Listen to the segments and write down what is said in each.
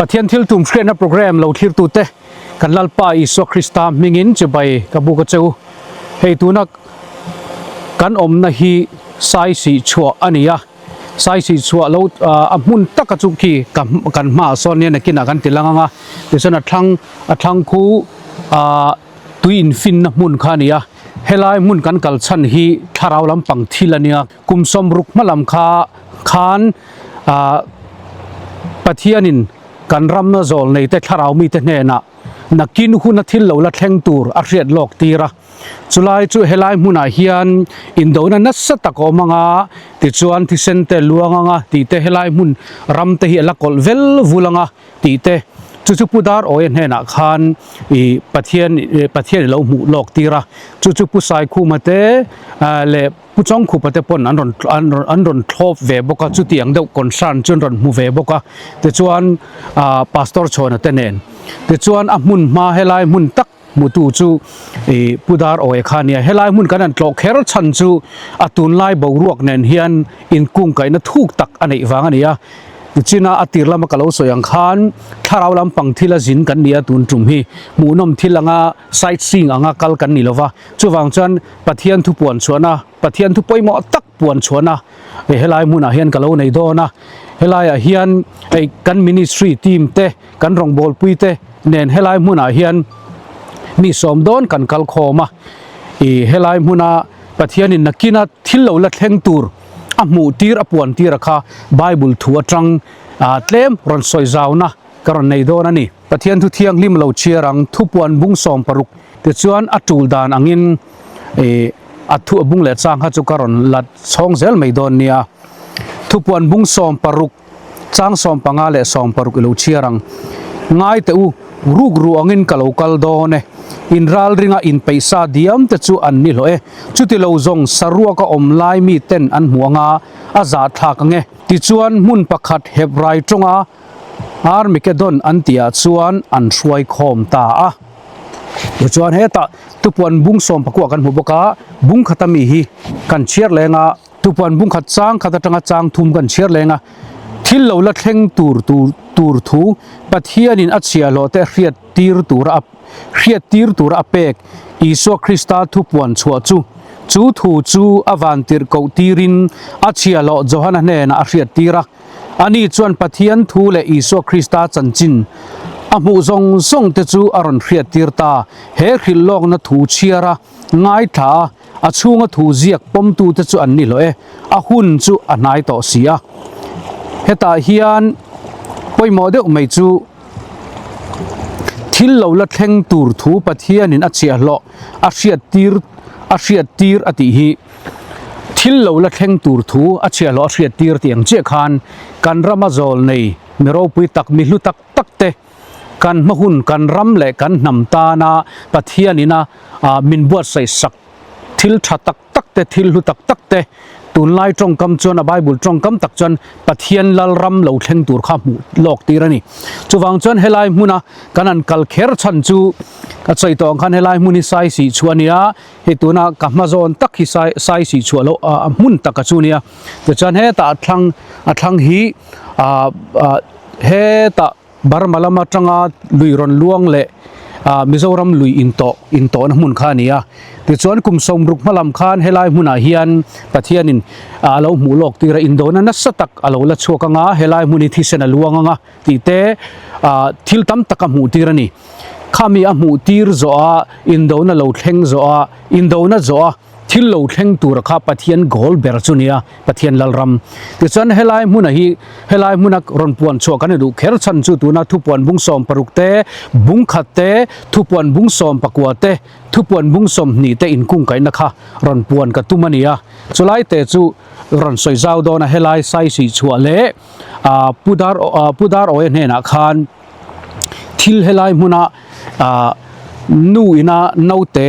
ปะเทียนทิลตุมเทรนโปรแกรมเราทิลตุเตกันลัลปาอิสุคริสตามิงินจะไปกับบุกเจ้าให้ตุนักกันอมนะฮีไซสีชัวอันนี้อะไซสีชัวเรามุนตักกระจุกีกันมาซ้อนเนี่ยนักกินกันติลังอ่ะเดี๋ยวฉันทั้งคู่ตุยอินฟินนะมุนขานี่อะเฮลายมุนกันกัลชันฮีทาราวลำปังทิลเนี่ยกุมสมรุกมาลำคาขานปะเทียนินกันรำนาโจลในแต่ทาราวมีแต่เนน่ะนักกินหุ่นทิลเหล่าละแทงตูร์อาเรียดโลกตีระจุลายจุเฮลายมุนาเฮียนอินโดนันัสตะโกมังอาติจวนที่เซนเตลวงอ่ะตีเตเฮลายมุนรำเตหิละกอลเวลวุลังอ่ะตีเตจุปุดาร์โอเอ็นเฮนักขานปะเทียนเหล่าหมู่โลกตีระจุปุไซคูมาเตเลผู้จ้องคู่ปฏิปนอันรอนทบเวบก็จุดที่ยังเดียวคอนซันจนรอนมูเวบก็แต่ชวนพาสตอร์ชวนเตเนนแต่ชวนมุนมาเฮลายมุนตักมุตูจูปุดาร์โอเอคานีเฮลายมุนกันนั่นโลกเฮรชันจูอัตุนไลบรวกเนนเฮียนอินกุ้งไก่นั่นทุกตักอันนี้ฟังอันนี้จีน่าอติรลามกล่าวสวยงขานถ้าเราลำปังที่ละจินกันเนี่ยตุนจุ่มฮีมูนมที่ละงาไซต์ซิงอ่างกัลกันนี่ละวะจู่วังจันปะเทียนทุปวนชวนะปะเทียนทุปอยหมอตักปวนชวนะเฮลายมุนเฮียนกล่าวในโดนะเฮลายเฮียนกันมินิสทรีทีมเตกันรองบอลปุยเตเนนเฮลายมุนเฮียนมีสมดอนกันกัลโคมาเฮลายมุนปะเทียนินนักกินทิลเหล่าละเทงตูร์มูตีร์ปวนตีร์ค่ะไบเบิลทัวจังเตลมรอนซอยจาวนะกรณีโดนันนี่ปะเทียนทุเทียงลิมเหล่าเชียรังทุปวนบุ้งสอมปรุกแต่ชวนอัตุลดานอังอินอัตุบุ้งเล็ดสร้างฮัจุกรอนลัดช่องเซลไม่โดนเนี่ยทุปวนบุ้งสอมปรุกจ้างสอมปังอาเลสอมปรุกเหล่าเชียรังง่ายแต่รูกรูอังอินกะเหล่ากลโดนอินรัลริงอินไปซาดิยมแต่จูอันนี้เลยจุดที่เราจงสรัวก็อมไลมีเต้นอันหัวงาอาจาทักไงที่ชวนมุนประคัดเฮบไรจงอาร์มิกดอนอันเตียชวนอันช่วยคอมตาที่ชวนเฮตาทุกวันบุ้งสมประกวกันหัวบกาบุ้งขัดมีฮีกันเชียร์แรงทุกวันบุ้งขัดจางขัดจังจางทุ่มกันเชียร์แรงที่เราละเทงตูร์ทูปะเทียนินอัจฉริยะโลแต่เรียดตีร์ตูระเป็กอิสุคริสตาทุปวันชัวจูทูจูอวันติร์เกาตีรินอัจฉริยะโลจฮันเนนอาเรียดตีระอันนี้ชวนปะเทียนทูเลอิสุคริสตาจันจินอามูจงส่งเตจูอรันเรียดตีร์ตาเฮริลลองนัทูเชียระง่ายท่าอาชูงทูเจียกปมตูเตจูอันนี้เลยอาหุ่นจูอันไหนต่อเสียเฮตาเฮียนไปโมเดลไม่จูทิลเหล่าละเทงตูร์ทูปะเทียนินอัจฉริยะโลอาเชียตีร์อติฮีทิลเหล่าละเทงตูร์ทูอาเชียโลอาเชียตีร์เตียงเจคานกันรามาโจลในมิโรปุยตักมิลุตักเตกันมหุนกันรำเละกันนำตานาปะเทียนินะมินบวชใส่สักทิลชัตักเตทิลลุตักเตตุนไล่ตรงกำจนไบเบิลตรงกำตักจนปะเทียนลลรำเหล่าเทงตูร์ข้ามูโลกตีระนี่จูวังจนเฮลายมุนะกันนันกัลเคร์ชันจูกัจจัยตองคันเฮลายมุนิไซสีชัวเนียเหตุนะกัมมาโซนตักฮิไซสีชัวโลมุนตักจูเนียแต่จนเฮตาทังฮีเฮตาบาร์มาลามาจังอาลุยรอนลวงเละมิโซรัมลุยอินโตนะมุนขานีแต่ส่วนกุมสมรุกมาลำคานเฮลายมุนาเฮียนปะเทียนินเราหมู่โลกตีระอินโดนันัสตักเราละชัวกังเฮลายมุนิทิเซนลวงตีเตทิลตัมตักหมู่ตีระนี่ข้ามีหมู่ตีร์โซอินโดนัเราเทงโซอินโดนัโซทิลเราเทงตูระข้าปะเทียนโกลเบอร์จูเนียปะเทียนลลรำแต่ส่วนเฮลายมุนักรอนปวนชัวกันดูเคร์ชันจูตูนัทุปวนบุ้งสอมปรุกเตบุ้งขัดเตทุปวนบุ้งสอมปะกัวเตทุปวนบุ้งสอมนี่เตอินกุ้งไก่นะคะรอนปวนกับตุมันเนียสุไลเตจูรอนสอยเจ้าโดนเฮลายไซสีชัวเล่ปูดาร์โอเอ็นเฮนักขานทิลเฮลายมุนะนูอินาโนเต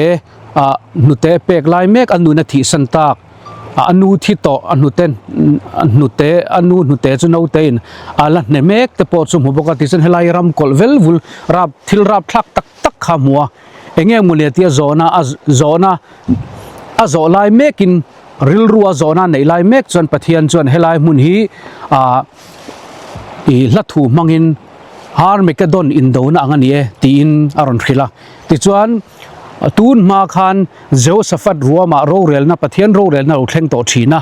นุเตเปกลายเมกอนุนาทีสันตากอนุที่ต่ออนุเตนนุเตจุนเอาเตนละเนเมกแต่พอสมมติปกติสันเฮลายรำกอลเวลวุลรับทิลรับทักตักขามัวเองมุเลียที่โซนาลายเมกินริลรัวโซนาในลายเมกจนปะเทียนจนเฮลายมุนฮีลัทถูมังอิน Armageddon in do na anga ni e ti in aron khila ti chuan tun ma khan Jehoshaphat ruama ro rel na pathian ro rel na ro thleng to thina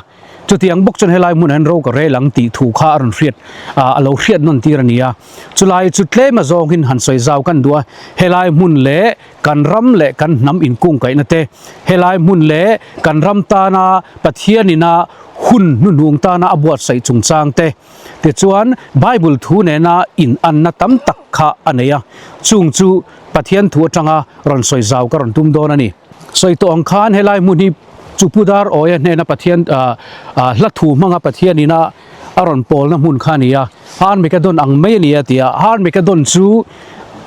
chutiang bok chon helai mun an ro ka re lang ti thu kha aron hriat alo hriat non ti rania chulai chutle ma zong hin han soi zaw kan dua helai mun le kan ram le kan nam in kung kai na te helai mun le kan ram ta na pathian ina hun nu nung ta na abuat sai chung chang te chuan bible thu ne na in an na tam tak kha aneya chung chu pathian thu atanga ron soi zaw ka ron tum don ani soi to ang khan helai mun hi chupudar oya ne na pathian hlathu manga pathian ina aron pol na mun khania Armageddon ang mai nia tia Armageddon chu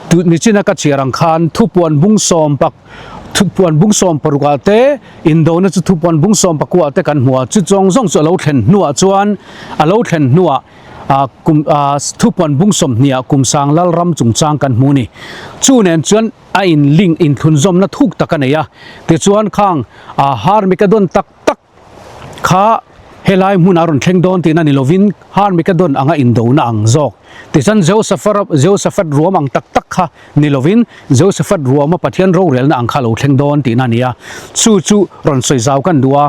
tu ni china ka chirang khan thupuan bung som pak thupuan bung som paruka te indo na chu thupuan bung som pakwa te kan hua chu chong zong chu lo thlen nuwa chuan alo thlen nuwa thupuan bung som nia kum sang lal ram chung chang kan mu ni chu nen chuan a in link in thun zom na thuk takanaya te chuan khang Armageddon tak tak kha helai mun aron thleng don tina ni lovin Armageddon anga indo na ang zok ti chan Jehoshaphat ruam ang tak tak kha ni lovin Jehoshaphat ruama pathian ro rel na ang kha lo thleng don tina nia chu ron soi zaw kan dua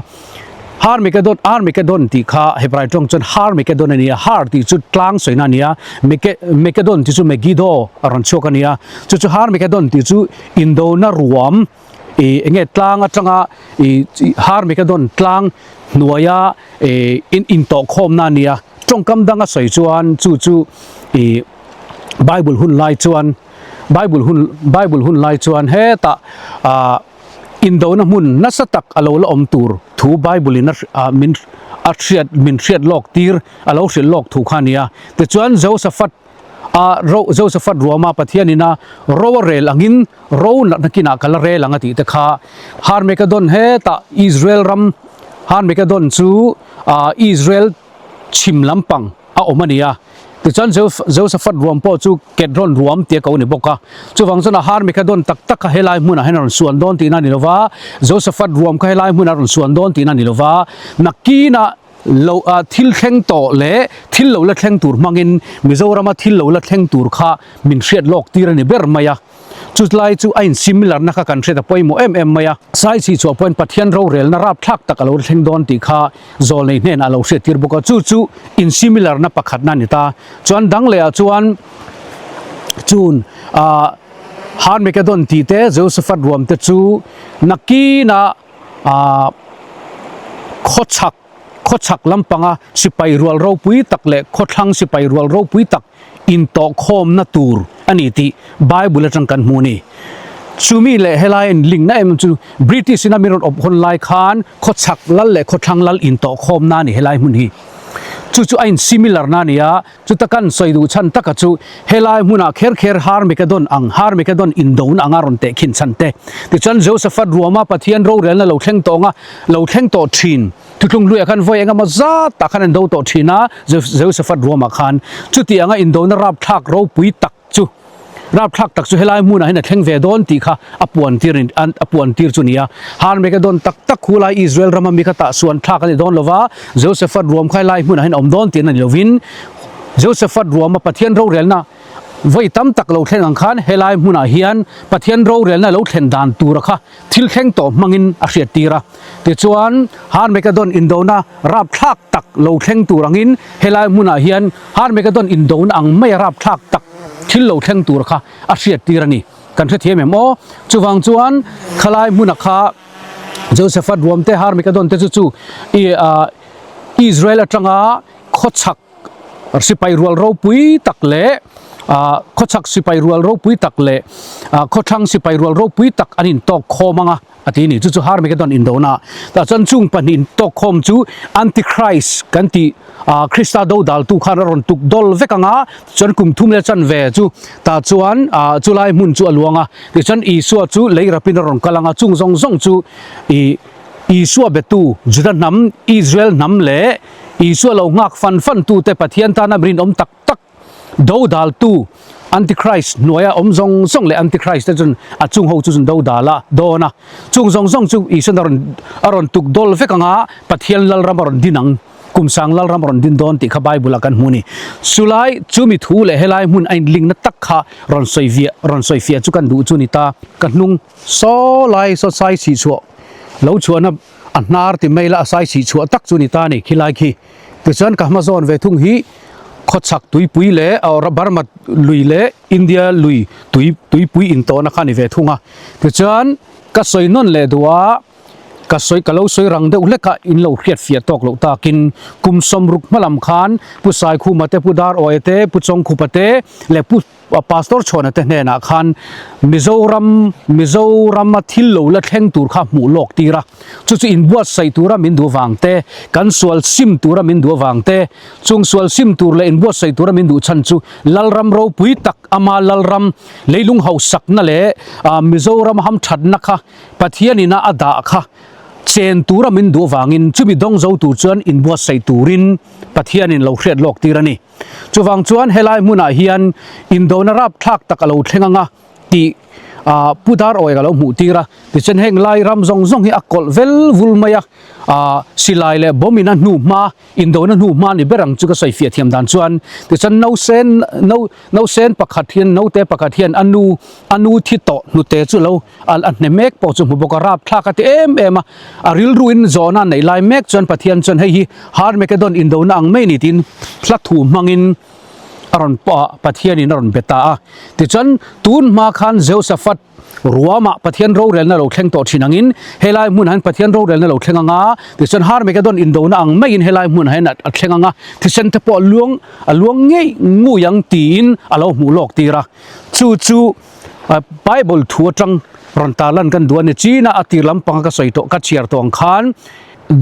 Armageddon ti kha hebrai tong chon Armageddon ania har ti chu tlang soina nia Megeddon ti chu Megiddo aron chokania chu Armageddon ti chu indo na ruam enge tlang atanga Armageddon tlang nuaya in to khom na nia tongkam danga soi chuan chu Bible hun lai chuan he ta indo na mun nasatak alo la om tur thu Bible in min hriat lok tir alo hriat lok thu khania te chuan Jehoshaphat ruama pathianina ro rel angin ro nakina kala rel anga ti te kha Armageddon he ta Israel ram Armageddon chu Israel chim lampang a omania ti chan Jehoshaphat ruam po chu Kedron ruam te ko ni boka chu wangchana Armageddon tak tak ka helai mun a henon suan don ti na ni lova Jehoshaphat ruam ka helai mun aron suan don ti na ni lova nakina lo thil thleng to le thil lo la thleng tur mangin Mizoram thil lo la thleng tur kha min hriat lok tir ani ber maya chutlai chu ain similar na ka kan thre ta poimo maya sai chi chu point pathian ro rel na rap thak tak alo thleng don ti kha zol nei nen alo hre tir boka chu in similar na pakhat na ni ta chuan dang le a chuan chun Armageddon ti te Jehoshaphat ruam te chu nakina khochak lampanga sipai rual ro pui tak le khothlang sipai rual ro pui tak in to khom na tur ani ti Bible atang kan hmuni chumi le helain ling na em chu British ina miron of hon lai khan khochak lal le khothlang lal in to khom na ni helai mun hi chu ain similar na nia chu takan soidu chan taka chu helai muna kher Armageddon in down angaron te khin chante ti chan Jehoshaphat ruama pathian ro rel na lo thleng to thin tutlung lu khan voi anga maza ta khan do to thina Jehoshaphat ruama khan chu ti anga in down na rap thak ro pui tak chu rap thak tak chu helai muna hina thleng ve don ti kha apuan tir chu nia Armageddon tak khula Israel rama mi kha ta suan thak ani don lova Jehoshaphat ruam khai lai muna hina om don tin ani lovin Jehoshaphat ruama pathian ro rel na voi tam tak lo thleng ang khan helai muna hian pathian ro rel na lo thlen dan tur kha thil kheng to mangin a hriat tira ti chuan Armageddon in do na rap thak tak lo thleng turangin helai muna hian Armageddon in do na ang mai rap thak tak thil lo thleng tur kha a hriat tirani kan thre thiam emo chuwang chuan khalai muna kha Jehoshaphat ruam te Armageddon te chu Israel atanga khochak sipai rual ro pui tak le khochak sipai rual ro pui tak le khothang sipai rual ro pui tak anin tok khomanga ati ni chu Armageddon in do na ta chan chung panin tok khom chu antichrist kan ti Krista do dal tu khan ron tuk dol vekanga chan kum thum le chan ve chu ta chuan chulai mun chu aluanga ti chan Isua chu leirapin ron kalanga chung zong chu Isua betu juda nam Israel nam le Isua lo ngak fan tu te pathian ta na brin om tak do dal tu antichrist noya om zong le antichrist chun a chung ho chu do dala do na chung zong chu Isua aron tuk dol vekanga pathian lal ram ron dinang กุมสังลลรำรอนดินดอนติขบายบุลกันหูนี่สุไลจูมิทูเลเฮลายมุนไอลิงนัตักขะรอนซอยเฟียจุกันดูจูนิตากันนุงโซไลโซไซสีชัวแล้วชวนนะอันนาร์ติไม่ละไซสีชัวตักจูนิตานี่ขี้ไลขี้แต่ฉันกับมาซอนเวทุงฮีขดสักตุยปุยเล่เอาบาร์มัดลุยเล่อินเดียลุยตุยปุยอินโตนะขันเวทุงอ่ะแต่ฉันก็สวยนนเล่ดัวก็สวยก็เราสวยรังเดอุเล็กอินเราเครียดเฟียตอกเราตากินกุมสมรุกมาลำคานผู้ชายคู่มาเตผู้ดาร์โอเอเตผู้จงคู่ปะเตและผู้พาสตอร์ชวนเตเนนักขันมิโซรัมมาทิลโลและแข่งตูร์ข้าหมู่โลกตีระจู่อินบัวใส่ตูระมินดูวางเตกันสวลซิมตูระมินดูวางเตจงสวลซิมตูร์และอินบัวใส่ตูระมินดูชันจู่ลัลรัมเราปุยตักอามาลัลรัมเลยลุงเฮาสักนั่นแหละมิโซรัมฮัมชัดนักค่ะปัทยานินาอดาค่ะเชนตูระมินดูวางินจุมิดงเจ้าตูจวนอินบัวใส่ตูรินปัทยานินเราเครียดโลกตีระนี่จูวังจวนเฮลัยมุนาเฮียนอินโดนรับทักตะกะเราเทงงะตีพูดาร์โอยกะเราหมู่ตีระที่เช่นเฮงไลรำซงฮิอักกอลเวลวุลมายสิไลเลบ่มีนันหนูมาอินโดนันหนูมานี่เบรังจุกะใส่เฟียเทียมดันจวนที่เช่นนาวเซนปะขัดเทียนนาวเตปะขัดเทียนอนูที่โตนุเตจุเราอันเนเมกปอจุมุบกราบทักกะเอ็มริลรูอินโซนันในไลเมกจวนปะเทียนจวนให้ฮาร์เมกะดอนอินโดนังไม่นิตินพลัดถูมังอินอรอนปะเทียนอินอรอนเบตาที่ฉันตูนมาคันเซลซาฟัดรัวมาปะเทียนโรเรลนั่นเราแข่งต่อชินังอินเฮลัยมุนหันปะเทียนโรเรลนั่นเราแข่งงาที่ฉันฮาร์เมกะดอนอินโดนังไม่อินเฮลัยมุนหันอัดแข่งงาที่ฉันตะปอลวงเงยงูยังตีนอาเราหมู่โลกตีระจู่ไบเบิลทัวจังรอนตาลันกันดวนจีน่าอติลำปังกะใส่โตกัดเชียร์ตองคาน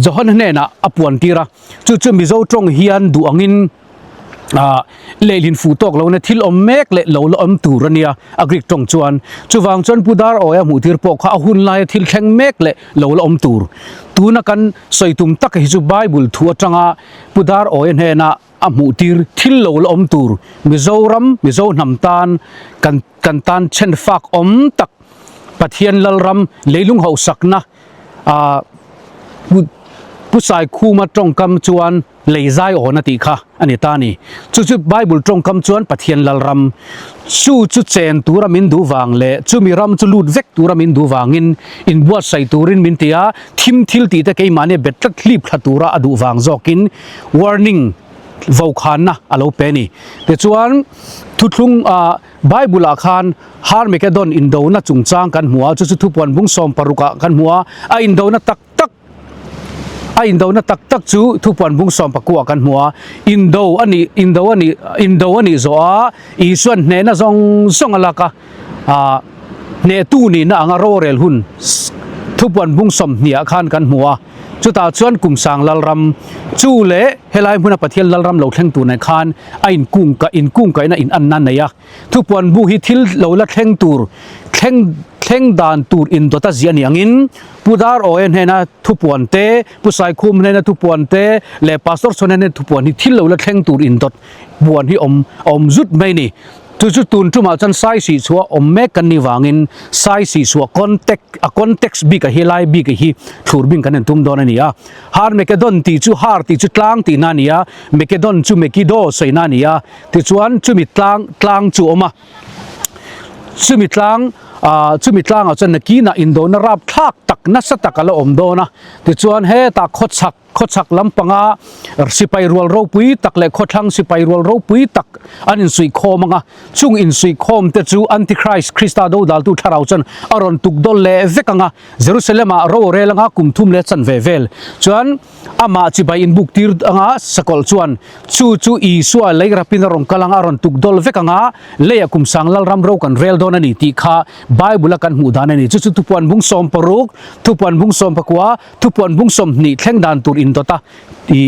จอห์นเนน่ะอปวนตีระจู่มิโซตรงเฮียนดูอังอินเลลินฟูตอกเราเนี่ยทิลอมเมกเลเราอมตูรเนียอักริกตรงจวนจูวังจวนพูดาร์โอยหมู่ทีร์ปอกข้าหุ่นลายทิลแข่งเมกเลเราอมตูร์ตูนักันใส่ตุ่มตักฮิจูไบเบิลทัวจังอาพูดาร์โอยเนน่ะหมู่ทีร์ทิลเราอมตูร์มิโซรัมมิโซน้ำตาลกันตานเช่นฟักอมตักปะเทียนลลรัมเลลุงเฮาสักนะผู้ชายคู่มาตรงคำจวนเลยใจโอนาติค่ะอันนี้ตานี่จู่ไบเบิลตรงคำจวนปะเทียนลลรัมจู่เจนตูรามินดูวางเล่จู่มีรัมจู่ลูดเวกตูรามินดูวางินอินบัวใส่ตูรินมินเตียทิมทิลตีตะเกยมันเนี่ยเบ็ดตัดลีบขัดตูระอดูวางจอกิน warning วาวขานนะอาลูเปนี่แต่จวนทุกลุงไบเบิลอาคารฮาร์เมกะดอนอินโดนะจุงจางกันหัวจู่ทุกวันบุ้งซอมปารุกะกันหัวอินโดนะตักอินโดนะตักจู่ทุกวันบุ้งซอมปะกัวกันหัวอินโดอันนี้โซอาอีส่วนเนน่ะซองอะไรกะเนตูนี่นะอังโรเรลหุนทุกวันบุ้งซอมเนี่ยอาคารกันหัวจุดตาชวนกลุ่มสางลลรำจู่เล่เฮลัยมุนปะเทียนลลรำเราแข่งตัวในคานอินกุ้งกับนะอินอันนั้นเนี่ยทุกวันบุหิทิลเราละแข่งตัวแข่งด่านตูร์อินตัวตาเสียนี่อินผู้ดาร์โอเอ็นเฮนะทุกวันเตผู้ชายคุมเฮนะทุกวันเตและพาสตอร์ชวนเฮนะทุกวันที่ทิลเราละแข่งตัวอินตัววันที่อมจุดไม่นี่จู่ตูนจุมาจันไซสีชัวอมเมกันนิวางินไซสีชัวคอนเท็กซ์บิกเฮลัยบิกฮีทูร์บิงกันตุ้มโดนนี่ฮาร์เมกะดอนตีจู่ฮาร์ตีจู่ตลางตีนานี่เมกะดอนจู่เมกิโดใส่นานี่ตีจวนจู่มิตลางจู่ออกมาจู่มิตลางเอาจนนักกีน่ะอินโดนรับทักตักนัสตักละอมโดนะตีจวนเฮตาขดสักลำปังสิไปรัวเราปุยตักเล็กขดทั้งสิไปรัวเราปุยตักอันอินสุยโคมังช่วงอินสุยโคมแต่จู่อันติคริสต์คริสตาโดดัลตุทาราวจนอารอนตุกดอลเล่เวกังเยรูซาเล็มเราเรลังกุมทุ่มเลชันเวเวลจวนอามาจิไปอินบุกตีร์สกอลจวนจู่อีสัวเลยรับพินรองกลังอารอนตุกดอลเวกังเลยกุมสังลลรำเรากันเรลโดนันนี่ที่ข้าไบเบิลกันหูดานนี่จู่ทุกวันบุ้งสมปรุกทุกวันบุ้งสมปะกัวทุกวันบุ้งสมนี่แข่งด่านตูอินตัวตาอี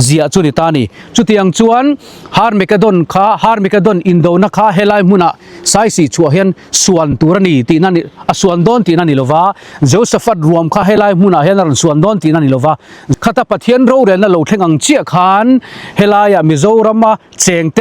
เสียจุดตานี่จุดที่ยังชวนฮาร์เมกะดอนอินโดนะข้าเฮลัยมุนะ ไซสีชัวเฮียนส่วนตัวนี้ตีนั่นส่วนโดนตีนั่นนี่ลว่าโจเซฟัดรวมข้าให้ไล่มุนาเฮียนส่วนโดนตีนั่นนี่ลว่าข้าตาปะเทียนเราเรียนนั่นเราเทงอังเจียขันเฮลายมิโซรามาเจงเต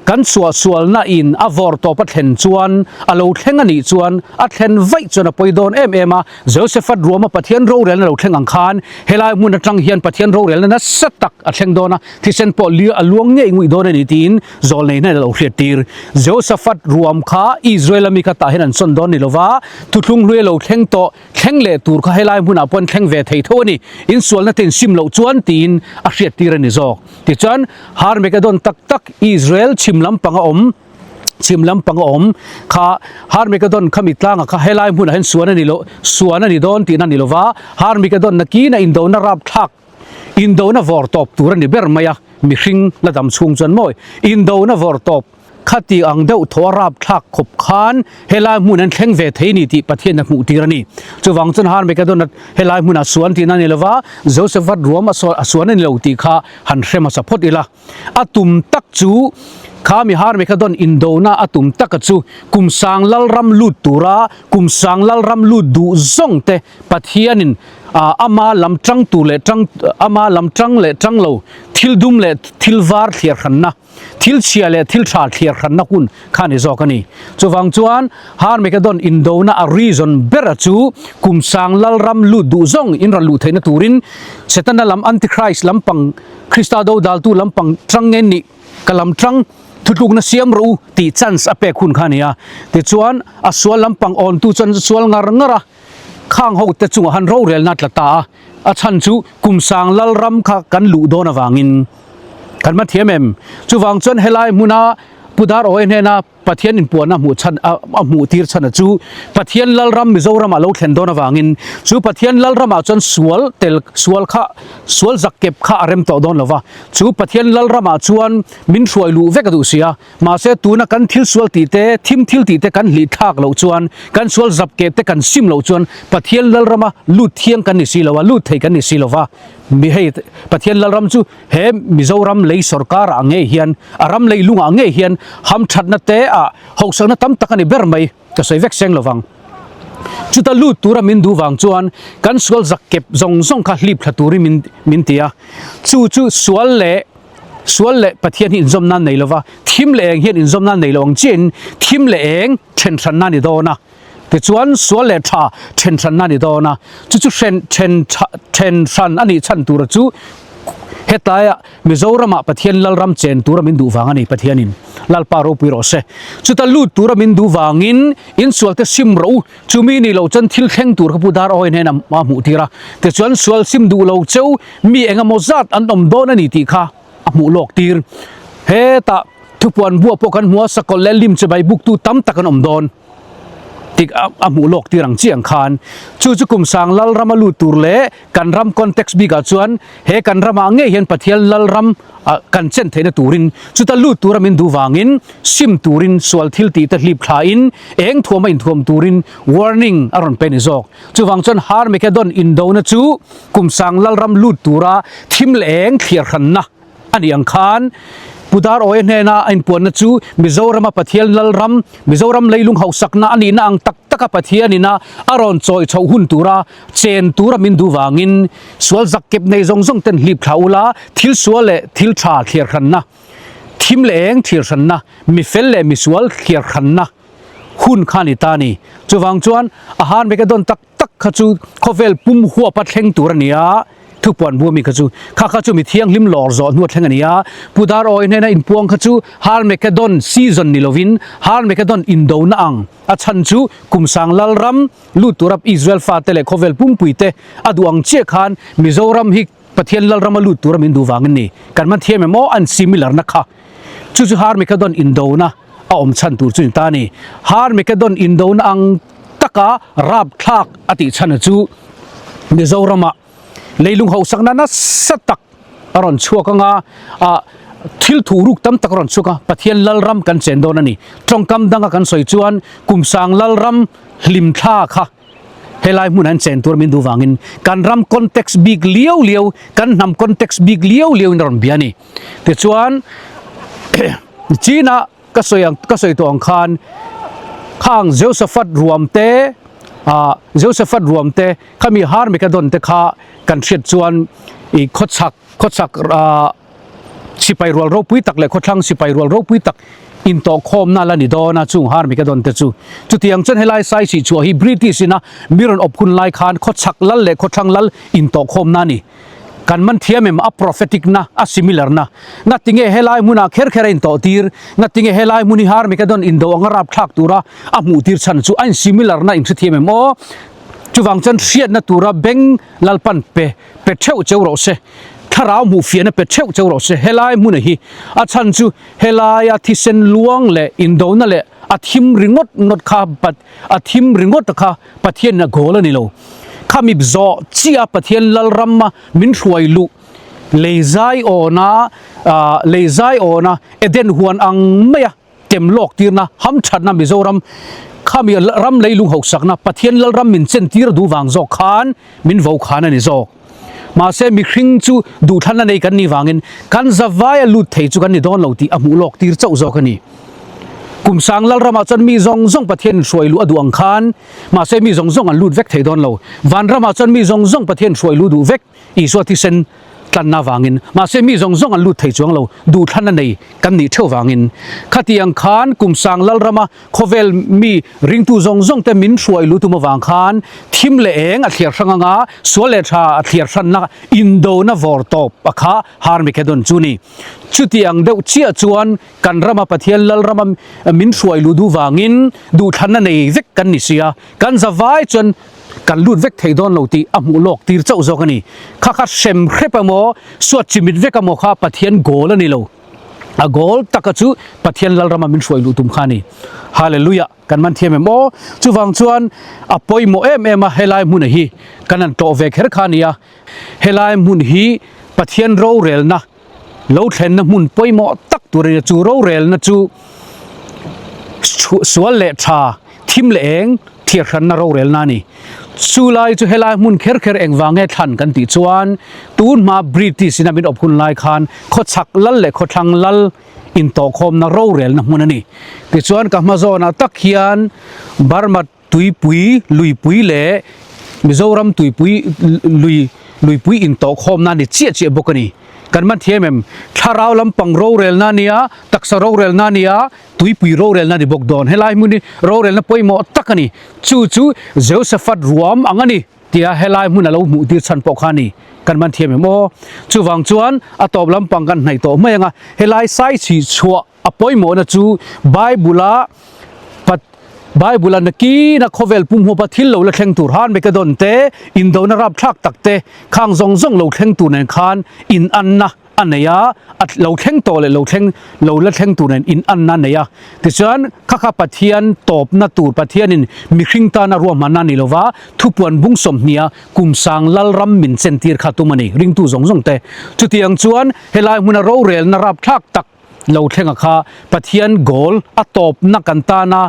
กันส่วนน่าอินอวอร์ตปัดเห็นชวนเราเทงอันนี้ชวนอัดเห็นไว้จนไปโดนมาโจเซฟัดรวมมาปะเทียนเราเรียนนั่นเราเทงอังขันเฮลายมุนจังเฮียนปะเทียนเราเรียนนั่นสตักอัดเทงโดนะที่เซนปอลีอลวงเนี่ยงุยโดนนี่ตีนโจลเนี่ยเราเรียตีร์โจเซฟัดรวมข้าอิสราเอลมีกตาเห็นส่วนโดนนี่ลว่าทุกลุงรวยเราเทงโตเทงเล่ตูร์ข้าให้ไล่มุนปนเทงเวทไทโทนี่อินส่วนนั่นเป็นซิมเราจวนตีนอัดเรียตีร์นี่จอกที่จันฮาร์เมกาดอนตักอิสราเอลชิมลำปังชิมลำปังข้าฮาร์เมกาดอนขมิตลางข้าให้ไล่มุนเห็นส่วนนี่โลส่วนนี่โดนตีนั่นนี่ลว่าฮาร์เมกาดอนนักกีน่ะอินโดนรับทักอินโดนวอร์ตอบตัวนี่เบอร์มายามิชิงระดับสูงจนมอยอินโดนวอร์ตอบขัดตีอังเดาทวารับทักขบขานเฮลายมุนันแข่งเวทีนี่ที่ประเทศนักมุตีรนี่จะวังจนฮาร์เมกาดอนเฮลายมุนัสวนที่นั่นนี่ละว่าโจเซฟัดรวมสวนนี่เราตีข้าหันเรมาสปอตอีละอาตุมตักจูข้ามีฮาร์เมกาดอนอินโดนาอาตุมตักจูกุมสังลัลรัมลุดตุระกุมสังลัลรัมลุดดูซงเตประเทศนินอามาลำจังตูเลจังอามาลำจังเลจังโลทิลดุมเลทิลวาร์เทียร์ขันนะทิลเชียเลทิลชาเทียร์ขันนะคุณข้านี่จอกันนี่จะฟังจวนฮาร์เมกาดอนอินโดนาอารีซอนเบรจูกุมสังลัลรัมลุดดูซงอินรัลลุเทนตูรินเซตันนัลลัมอันติคริสต์ลัมปังคริสตาโดดัลตูลัมปังจังเงินนี่กลัมจังทุกลูกนักเสียมรู้ตีจันส์อเปคุณข้านี่แต่จวนสวนลัมปังออนตูจันสวนงารงระข้างเขาแต่จุงหันเราเรียนนัดละตาฉันจูกุมสังลัลรัมข้ากันลุโดนวางินกันมาเทียมจูวังจนเฮลายมุนาพุดาร์โอเอเนนาปะเทียนอินปัวนะหมู่ชันหมู่ตีร์ชันจูปะเทียนลัลรัมมิโซรามาโลเทนโดนวางินจูปะเทียนลัลรัมจนสวลเตลสวลข้าสวลจักเก็บข้าอารมณ์ต่อโดนละวะจูปะเทียนลัลรัมจวนมินช่วยลูเวกดูเสียมาเสตูนักกันทิลสวลตีเตทิมทิลตีเตกันลีทักเหล่าจวนกันสวลจับเก็บเตกันซิมเหล่าจวนปะเทียนลัลรัมลูเทียงกันนิสิละวะลูเทกันนิสิละวะมีให้ปะเทียนลัลรัมจูเฮมิโซรัมเลยสรการอังเงียนอารมเลยลุงอังเงียนหำชัดนัดเตะหกสังนัดตั้มตะกันในเบอร์ไม่ก็ใส่เวกเซงละวังจุดลูตัวมินดูวังจวนกันสวลจักเก็บซงข้าลีบขตูริมินเตียจูสวลเล่ปะเทียนหินจมนั่นในละวะทิมเล่งเฮียนหินจมนั่นในละวังจินทิมเล่งเชนชันนั่นในโดนะแต่จวนสวลเล่ชาเชนชันนั่นในโดนะจูเชนชันอันนี้ชันตัวจูเฮตายมิโซรามาปะเทียนลัลรัมเจนตัวมินดูวังอันนี้ปะเทียนินลัลปาโรปิโรเซจุดลูตัวมินดูวังอินสวลเตซิมรูจูมีนี่เราจันทิลเข่งตัวขบุดาร์โอยเนนมาหมู่ทีระแต่จวนสวลซิมดูเราเจ้ามีเองโมซัดอันอมโดนันนี่ตีข้าหมู่โลกตีร์เฮตาทุกวันบัวพวกกันหัวสกอลเลลิมจะไปบุกตูตั้มตะกันอมโดนติกหมู่โลกตีรังเจียงคานจูกุมสังลัลรัมลูตูร์เล่กันรัมคอนเท็กซ์บิกาจวนเฮกันรัมอังเงียนปะเทียนลัลรัมกันเช่นเทนตูรินจุดลูตูรามินดูวังอินซิมตูรินสวลทิลตีตะลีบขาอินเองทัวไม่ทัวมตูริน warning อารอนเป็นจอกจูวังจนฮาร์เมกาดอนอินโดนะจูกุมสังลัลรัมลูตูราทิมเองเคลียร์ขันนะอันนี้อังคารพุดาร์โอเอเนนาอินปวนนะจูมิโซรามาปะเทียนลัลรัมมิโซรัมเลยลุงเขาสักนะอันนี้นะอังตักปะเทียนนี่นะอารอนจอยชาวหุ่นตูราเจนตูรามินดูวังอินสวลจักเก็บในซงเต็นลีบเขาละทิลสวลเลทิลชาเคลียร์ขันนะทิมเองเคลียร์ขันนะมิเฟลเลมิสวลเคลียร์ขันนะหุ่นขานิตานีจูวังจวนอาหารเมกะดอนตักขจูคอเวลปุ่มหัวปัดเฮงตูรานีทุกวันบัวมีขจูข้าขจูมีเที่ยงลิมหลอร์จอดนวดเฮงนี้พุดาร์โอเอเนนะอินพวงขจูฮาร์เมกะดอนซีซันนิโลวินฮาร์เมกะดอนอินโดนังอาชันจูกุมสังลัลรัมลูตุรับอิสราเอลฟาเตเลคอเวลปุ่มปุยเตอดวงเชียคานมิโซรัมฮิกปะเทียนลัลรัมลูตุรับอินดูวังนี่กันมันเทียมโมอันซิมิลาร์นะคะจูฮาร์เมกะดอนอินโดนะอมชันตูจุนตานีฮาร์เมกะดอนอินโดนังตะกะรับทักอติชันจูมิโซรัมเลยลุงเขาสักนั้นนะสตักอรอนชัวกังทิลถูรุกตั้มตะกรอนชัวกะปะเทียนลัลรัมกันเจนโดนันนี่ตรงคำดังกันสวยจวนกุมสังลัลรัมลิมท่าค่ะเฮลัยมุนันเจนตัวมินดูวังอินกันรัมคอนเท็กซ์บิกเลี้ยวกันนำคอนเท็กซ์บิกเลี้ยวในรอนเบียนี่แต่จวนจีน่าก็สวยตัวอังคาร ข้างเจโซฟัดรวมเตเจโซฟัดรวมเตข้ามีฮาร์มิกาดอนเตข้ากันเชียดจวนอีกขดสักสิไปรัวรบปุยตักเลยขดช่างสิไปรัวรบปุยตักอินโตคอมน่าละนิดอนะจูฮาร์มิกาดอนเตจูจุดที่ยังเช่นให้ไล่ไซสิชัวฮิบริติสินะมีรอนอบคุณไล่คานขดสักลัลเลยขดช่างลัลอินโตคอมนั่นนี่กันมันเทียมอัพโปรเฟติกนะอัซิมิลาร์นะงัดติงเฮลัยมุนาเคร์อินโตตีร์งัดติงเฮลัยมุนิฮาร์มิกาดอนอินโดอังรับทักตัวระอัพมูตีร์ชันจูอันซิมิลาร์นะอินสุเทียมโมจูวังจันเชียดนะตัวระเบงลัลปันเปเทวเจ้าโรเซถ้าเราหมู่เฟียนเปเทวเจ้าโรเซเฮลัยมุนฮีอาชันจูเฮลัยอาทิเซนลวงเลอินโดนั่นแหละอาทิมริงดนดคาปัดอาทิมริงดตะคาปะเทียนนะโกลนี่โลข้ามีบจอเจียปะเทียนลัลรัมมามินช่วยลุเลยใจโอนะเอเดนหวนอังไม่อะเต็มโลกตีนะห้ำชัดนะมิโซรัมข้ามีรัมเลยลุงหกสักนะปะเทียนลัลรัมมินเซนตีร์ดูวางจอกขานมินวาวขานนี่จอกมาเซมิคริงจูดูท่านในกันนี่วางินกันจะวายลุดเทจูกันนี่โดนเหล่าตีอมูโลกตีร์เจ้าจอกนี่กุมสังลัลรามาจันมีจงปะเทียนช่วยลูอดูอังคารมาเซมีจงอันลูดเวกเทดอนเราวันรามาจันมีจงปะเทียนช่วยลูดูเวกอีสวติเซนกันนาวางินมาเซมีจงอันลูดเทจวงเราดูท่านในกันนี่เทวางินขัดยังคานกุมสังลัลรามาโคเวลมีริงตูจงแต่มินช่วยลูตุมาวางคานทิมเลงอัฐเลียสังงาสวเลชาอัฐเลียสันนักอินโดนาวอร์ตอปะคาฮาร์มิเคดอนจูนีชุดยังเดาเชียจวนกันรามาปะเทียนลัลรามามินช่วยลูดูวางินดูท่านในเวกกันนิเซียกันจะไว้จนกันลูดเวกเทดอนเหล่าตีอมูโลกตีร์เจ้าจอกนี่ข้าขัดเชมเครปโมสวดจิมิดเวกโมข้าปะเทียนโกลนี่โลa gol takachu pathian lalrama min shoi lu tum khani hallelujah kan man thiam mo chuwang chuan apoi mo em a helai mun hi kanan to ve kher khania helai mun hi pathian ro rel na lo thlen na mun poi mo tak tur chu ro rel na chu sual le tha thim le eng thiar khan na ro rel na ni sulai chu helai mun kher eng wange than kan ti chuan tun ma british in abin opun lai khan khochak lal le khothang lal in to khom na ro rel na mun ani ti chuan ka ma zona tak hian barma tuipui luipui le mizoram tuipui luipui in to khom na ni che bokani kan man thiemem tharau lampang ro rel na nia taksa ro rel na nia tuipui ro rel na di bok don helai muni ro rel na poimo takani chu josephat ruam angani tia helai mun alo mu ti chan pokhani kan man thiemem mo chuwang chuan atop lampang kan hnai to maianga helai sai chi chua apoimo na chu Bible na ki na khovel pum ho pathil lo la thleng tur han mekadon te in do na rap thak tak te khang zong lo thleng tu nen khan in an na anaya at lo thleng to le lo la thleng tu nen in an na neya ti chuan kha pathian top na tur pathian in mi khring ta na ro man ni lova thupuan bung som nia kum sang lal ram min sentir khatumani ring tu zong te chutiang chuan helai huna ro rel na rap thak tak lo thenga kha pathian gol atop na kantana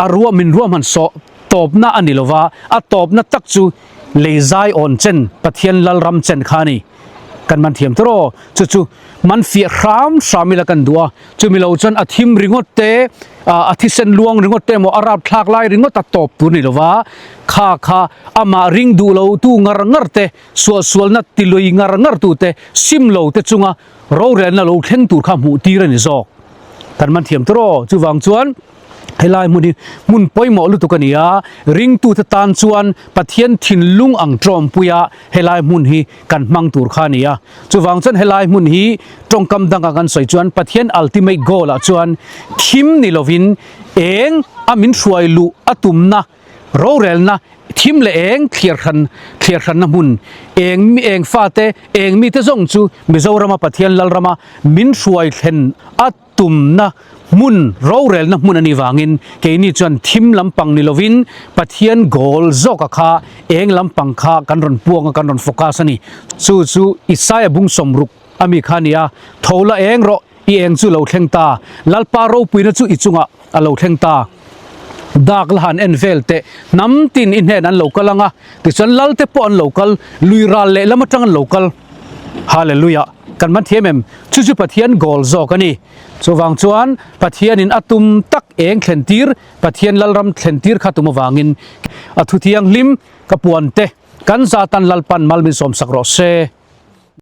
arua min ruam han so top na anilova atop na tak chu lezai on chen pathian lal ram chen khani kan man thiam tro chu man fi ram shamila kan dua chu milo chan athim ringot te athisen luang ringot te mo arab thlak lai ringot ta top tu ni lova kha ama ring du lo tu ngar te sual na tiloi ngar tu te sim lo te chunga ro ren na lo thleng tur kha mu ti ra ni zok kan man thiam tro chu wang chuan helai mun poimo lu tukania ring tu ta tan chuan pathian thin lung ang trom puya helai mun hi kan mang tur khania chuwang chan helai mun hi tongkam danga kan soi chuan pathian ultimate goal a chuan thim ni lovin eng amin hruai lu atumna ro rel na thim le eng clear khan na mun eng fa te eng mi te zong chu mizoram pathian lalrama min hruai thlen atumna mun ro rel na mun ani wangin ke ni chuan thim lampang ni lovin pathian gol zoka kha eng lampang kha kan ron puanga kan ron focus ani chu isaya bung somruk ami khania thola eng ro i eng chu lo thlengta lalpa ro puina chu ichunga alo thlengta dak lahan en velte nam tin in hen an local anga ti chuan lalte po an local luiral le lamatang an local hallelujah kan man thiemem chu pathian gol zo kani chuwang chuan pathian in atum tak เองเทนตีร์ปะเทียนลัลรำเทนตีร์ขัตุมวางินอทุเทียงลิมกะปวนเตกันซาตันลัลปันมัลมินสมสักรอเซ